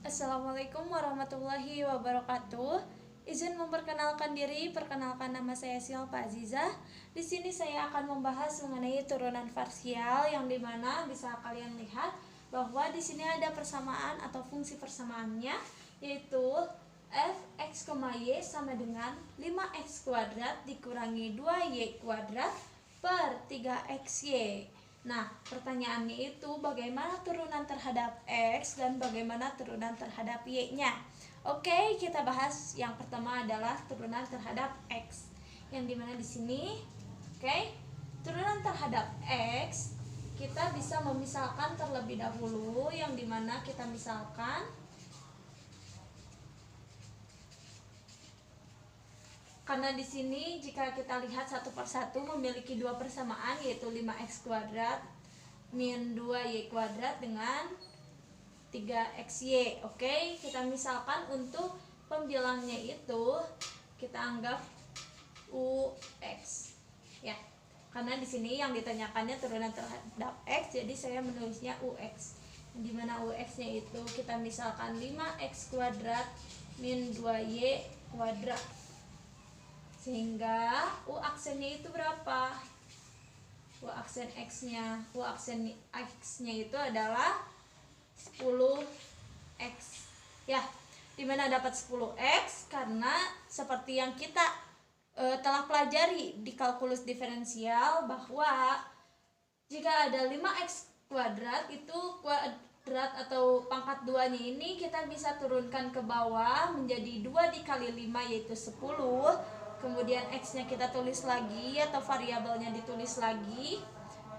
Assalamualaikum warahmatullahi wabarakatuh. Izin memperkenalkan diri, perkenalkan nama saya Silva Azizah. Di sini saya akan membahas mengenai turunan parsial yang dimana bisa kalian lihat bahwa di sini ada persamaan atau fungsi persamaannya, yaitu fx, y sama dengan 5x kuadrat dikurangi 2y kuadrat per 3xy. Nah, pertanyaannya itu bagaimana turunan terhadap X dan bagaimana turunan terhadap Y-nya. Oke, kita bahas yang pertama adalah turunan terhadap X. Yang dimana di sini, oke, turunan terhadap X kita bisa memisalkan terlebih dahulu, yang dimana kita misalkan karena di sini jika kita lihat satu persatu memiliki dua persamaan, yaitu 5x kuadrat min 2y kuadrat dengan 3xy. Oke, kita misalkan untuk pembilangnya itu kita anggap ux ya. Karena di sini yang ditanyakannya turunan terhadap x, jadi saya menulisnya ux. Di mana ux-nya itu kita misalkan 5x kuadrat min 2y kuadrat. Sehingga U aksennya itu berapa? U aksen X-nya. U aksen X-nya itu adalah 10X. Ya, dimana dapat 10X? Karena seperti yang kita telah pelajari di kalkulus diferensial, bahwa jika ada 5X kuadrat, itu kuadrat atau pangkat 2-nya ini kita bisa turunkan ke bawah menjadi 2 dikali 5, yaitu 10. Kemudian X-nya kita tulis lagi atau variabelnya ditulis lagi.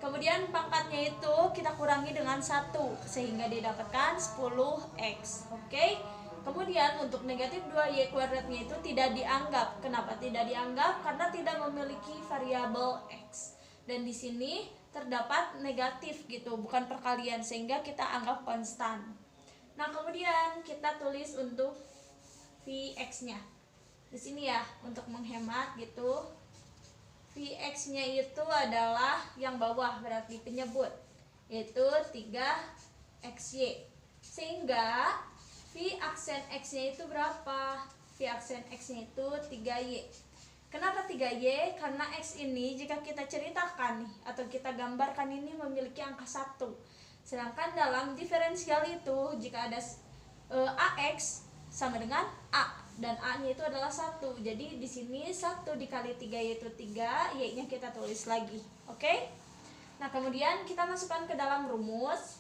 Kemudian pangkatnya itu kita kurangi dengan 1 sehingga didapatkan 10X. Oke. Kemudian untuk negatif 2y kuadratnya itu tidak dianggap. Kenapa tidak dianggap? Karena tidak memiliki variabel X. Dan di sini terdapat negatif gitu, bukan perkalian, sehingga kita anggap konstan. Nah, kemudian kita tulis untuk Vx-nya. Di sini ya, untuk menghemat gitu, Vx-nya itu adalah yang bawah, berarti penyebut, yaitu 3xy. Sehingga V aksen X-nya itu berapa? V aksen X-nya itu 3y. Kenapa 3y? Karena X ini jika kita ceritakan nih, atau kita gambarkan, ini memiliki angka 1. Sedangkan dalam diferensial itu jika ada AX sama dengan A, dan A-nya itu adalah 1. Jadi di sini 1 dikali 3 yaitu 3, Y-nya kita tulis lagi. Oke? Nah, kemudian kita masukkan ke dalam rumus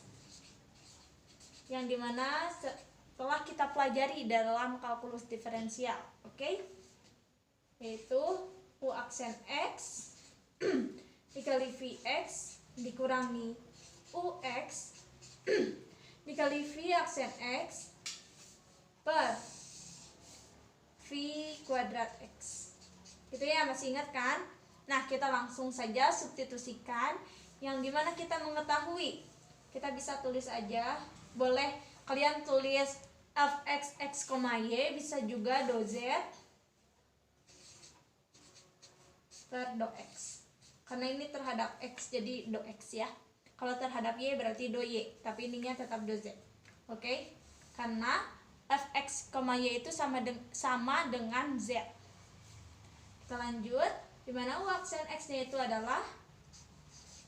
yang dimana setelah kita pelajari dalam kalkulus diferensial. Oke? Yaitu U aksen X dikali Vx dikurangi Ux dikali V aksen X per V kuadrat X. Itu ya, masih ingat kan? Nah, kita langsung saja substitusikan, yang dimana kita mengetahui, kita bisa tulis aja, boleh kalian tulis fx x, y, bisa juga do z per do x. Karena ini terhadap x, jadi do x ya. Kalau terhadap y berarti do y, tapi ininya tetap do z. Oke? Karena fx, y itu sama dengan z. Kita lanjut, dimana U aksen X-nya itu adalah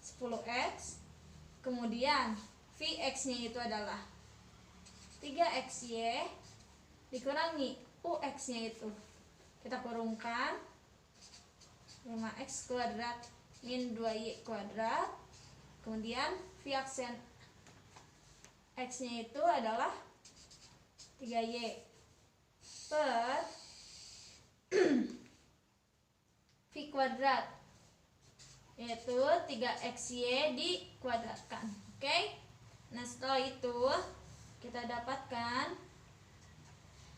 10X. Kemudian Vx-nya itu adalah 3xy dikurangi Ux-nya itu, kita kurungkan 5x kuadrat min 2y kuadrat. Kemudian V aksen X-nya itu adalah 3y per V kuadrat, yaitu 3xy dikuadratkan. Oke? Nah, setelah itu kita dapatkan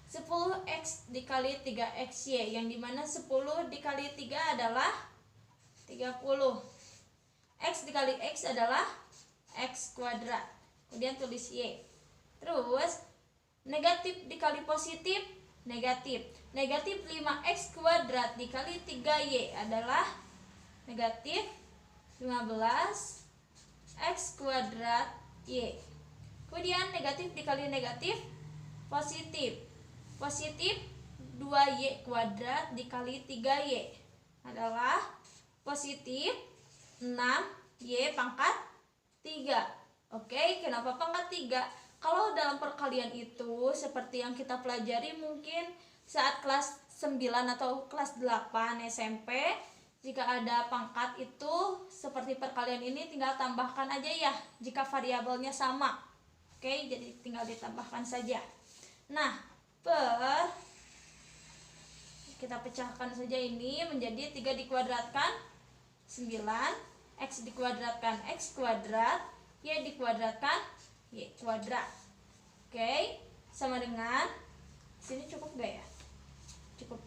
10x dikali 3xy, yang dimana 10 dikali 3 adalah 30. X dikali x adalah x kuadrat. Kemudian tulis y. Terus negatif dikali positif, negatif. Negatif 5x kuadrat dikali 3y adalah negatif 15x kuadrat y. Kemudian negatif dikali negatif positif. Positif 2y kuadrat dikali 3y adalah positif 6y pangkat 3. Oke, kenapa pangkat 3? Kalau dalam perkalian itu seperti yang kita pelajari mungkin saat kelas 9 atau kelas 8 SMP, jika ada pangkat itu seperti perkalian ini tinggal tambahkan aja ya jika variabelnya sama. Oke, jadi tinggal ditambahkan saja. Nah, kita pecahkan saja ini menjadi 3 dikuadratkan 9, x dikuadratkan x kuadrat, y dikuadratkan y kuadrat. Oke, sama dengan sini cukup gak ya? Cukup.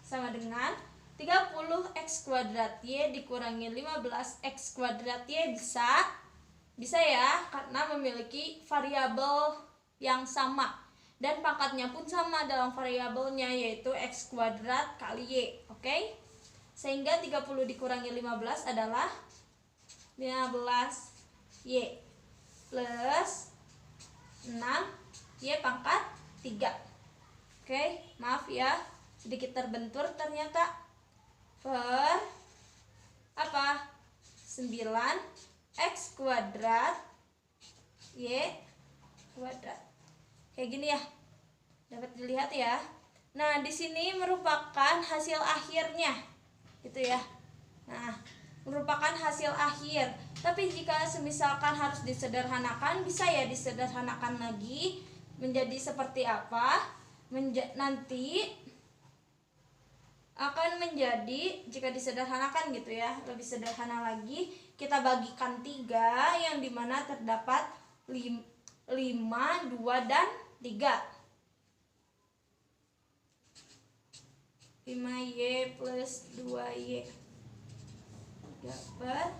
Sama dengan 30x kuadrat y dikurangi 15x kuadrat y bisa ya, karena memiliki variabel yang sama dan pangkatnya pun sama dalam variabelnya, yaitu x kuadrat kali y. Oke, sehingga 30 dikurangi 15 adalah 15y plus 6y pangkat 3. Oke, maaf ya sedikit terbentur ternyata. Per 9x kuadrat y kuadrat. Kayak gini ya. Dapat dilihat ya. Nah, di sini merupakan hasil akhirnya. Gitu ya. Nah, merupakan hasil akhir. Tapi jika semisalkan harus disederhanakan, bisa ya disederhanakan lagi menjadi seperti apa? Nanti akan menjadi, jika disederhanakan gitu ya, lebih sederhana lagi, kita bagikan 3 yang dimana terdapat 5, 2, dan 3. 5y plus 2y 3 per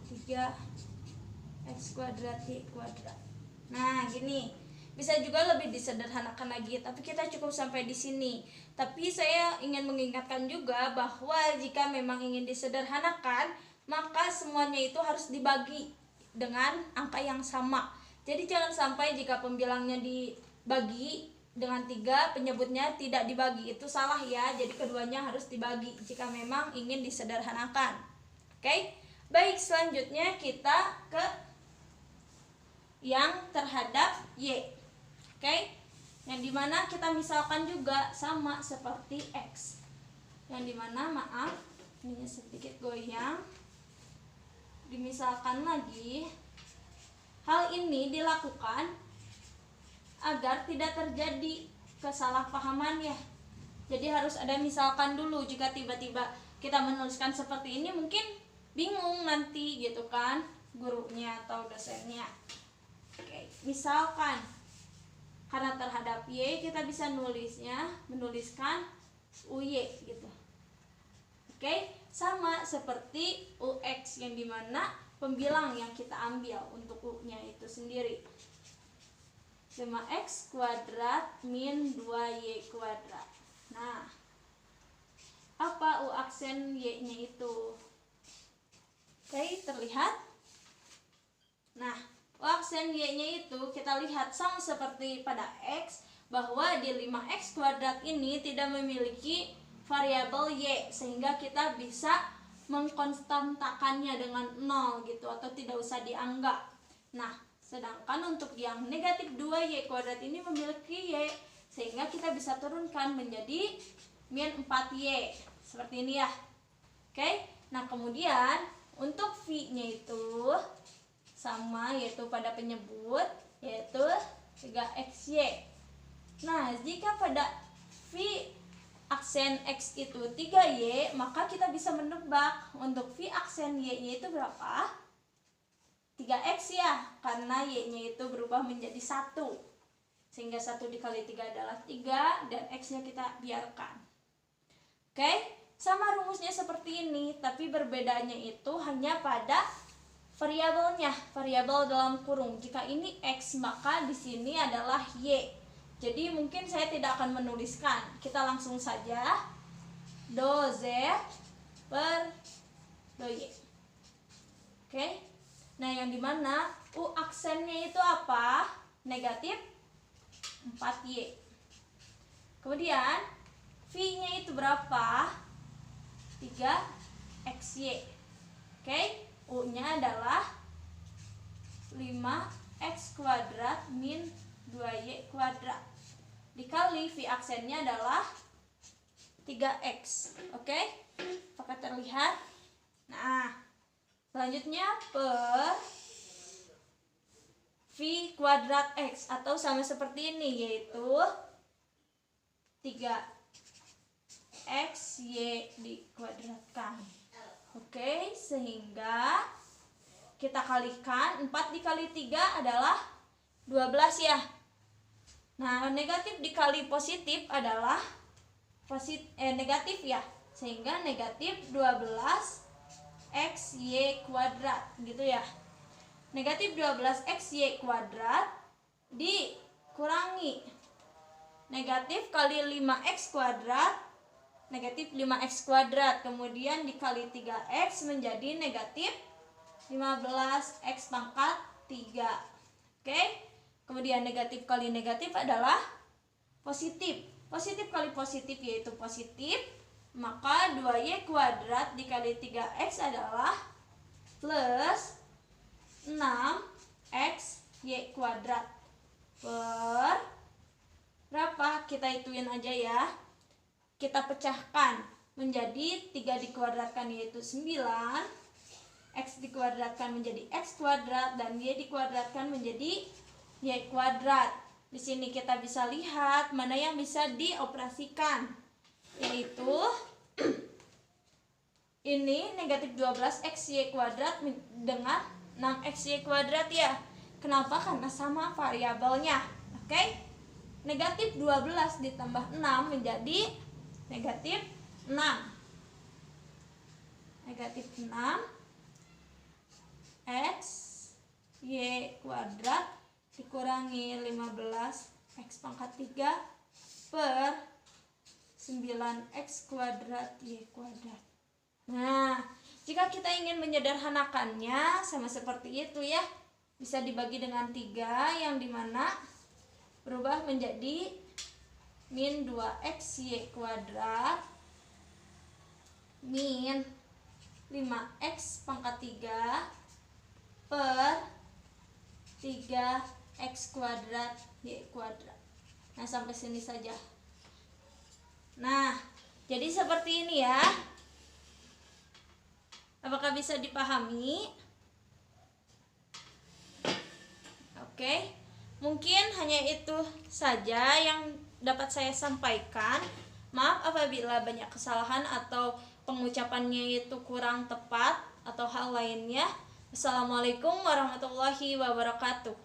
3 x kuadrat y kuadrat. Nah, gini. Bisa juga lebih disederhanakan lagi, tapi kita cukup sampai di sini. Tapi saya ingin mengingatkan juga bahwa jika memang ingin disederhanakan, maka semuanya itu harus dibagi dengan angka yang sama. Jadi jangan sampai jika pembilangnya dibagi dengan 3, penyebutnya tidak dibagi. Itu salah ya. Jadi keduanya harus dibagi jika memang ingin disederhanakan. Oke? Baik, selanjutnya kita ke yang terhadap y. Oke, yang dimana kita misalkan juga sama seperti x, yang dimana maaf ini sedikit goyang, dimisalkan lagi. Hal ini dilakukan agar tidak terjadi kesalahpahaman ya. Jadi harus ada misalkan dulu. Jika tiba-tiba kita menuliskan seperti ini mungkin bingung nanti gitu kan gurunya atau dosennya. Oke, misalkan karena terhadap y kita bisa menuliskan uy gitu. Oke, sama seperti ux yang dimana pembilang yang kita ambil untuk u-nya itu sendiri. 5x kuadrat min 2y kuadrat. Nah, apa u aksen y-nya itu? Oke, terlihat? Nah, aksen y-nya itu kita lihat sama seperti pada x, bahwa di 5x kuadrat ini tidak memiliki variabel y, sehingga kita bisa mengkonstantakannya dengan 0 gitu, atau tidak usah dianggap. Nah, sedangkan untuk yang negatif 2y kuadrat ini memiliki y, sehingga kita bisa turunkan menjadi min 4y seperti ini ya. Oke, nah kemudian untuk v-nya itu sama, yaitu pada penyebut, yaitu 3xy. Nah, jika pada v aksen x itu 3y, maka kita bisa menebak untuk v aksen y-nya itu berapa? 3x ya, karena y-nya itu berubah menjadi 1. Sehingga 1 dikali 3 adalah 3, dan x-nya kita biarkan. Oke, sama rumusnya seperti ini, tapi berbedanya itu hanya pada variabelnya, variabel dalam kurung. Jika ini x, maka di sini adalah y. Jadi mungkin saya tidak akan menuliskan. Kita langsung saja do z per do y. Oke. Nah, yang dimana u aksennya itu apa? negatif 4Y. Kemudian V-nya itu berapa? 3XY. Oke, U-nya adalah 5X kuadrat min 2Y kuadrat. Dikali V aksennya adalah 3X. Oke, apakah terlihat? Nah, selanjutnya per V kuadrat X atau sama seperti ini, yaitu 3XY dikuadratkan. Oke, sehingga kita kalikan 4 dikali 3 adalah 12 ya. Nah, negatif dikali positif adalah negatif ya. Sehingga negatif 12XY kuadrat gitu ya. Negatif 12XY kuadrat dikurangi negatif kali 5X kuadrat, negatif 5X kuadrat, kemudian dikali 3X menjadi negatif 15X pangkat 3. Oke, kemudian negatif kali negatif adalah positif. Positif kali positif yaitu positif, maka 2Y kuadrat dikali 3X adalah plus 6XY kuadrat per berapa? Kita hituin aja ya. Kita pecahkan menjadi 3 dikuadratkan yaitu 9, X dikuadratkan menjadi X kuadrat, dan Y dikuadratkan menjadi Y kuadrat. Di sini kita bisa lihat mana yang bisa dioperasikan, yaitu ini negatif 12XY kuadrat dengan 6XY kuadrat ya. Kenapa? Karena sama variabelnya. Oke? Negatif 12 ditambah 6 menjadi negatif 6. Negatif 6 X Y kuadrat dikurangi 15X pangkat 3 per 9X kuadrat Y kuadrat. Nah, jika kita ingin menyederhanakannya sama seperti itu ya, bisa dibagi dengan 3 yang dimana berubah menjadi min 2XY kuadrat min 5X pangkat 3 per 3X kuadrat Y kuadrat. Nah, sampai sini saja. Nah, jadi seperti ini ya. Apakah bisa dipahami? Oke. Mungkin hanya itu saja yang dapat saya sampaikan. Maaf apabila banyak kesalahan atau pengucapannya itu kurang tepat atau hal lainnya. Assalamualaikum warahmatullahi wabarakatuh.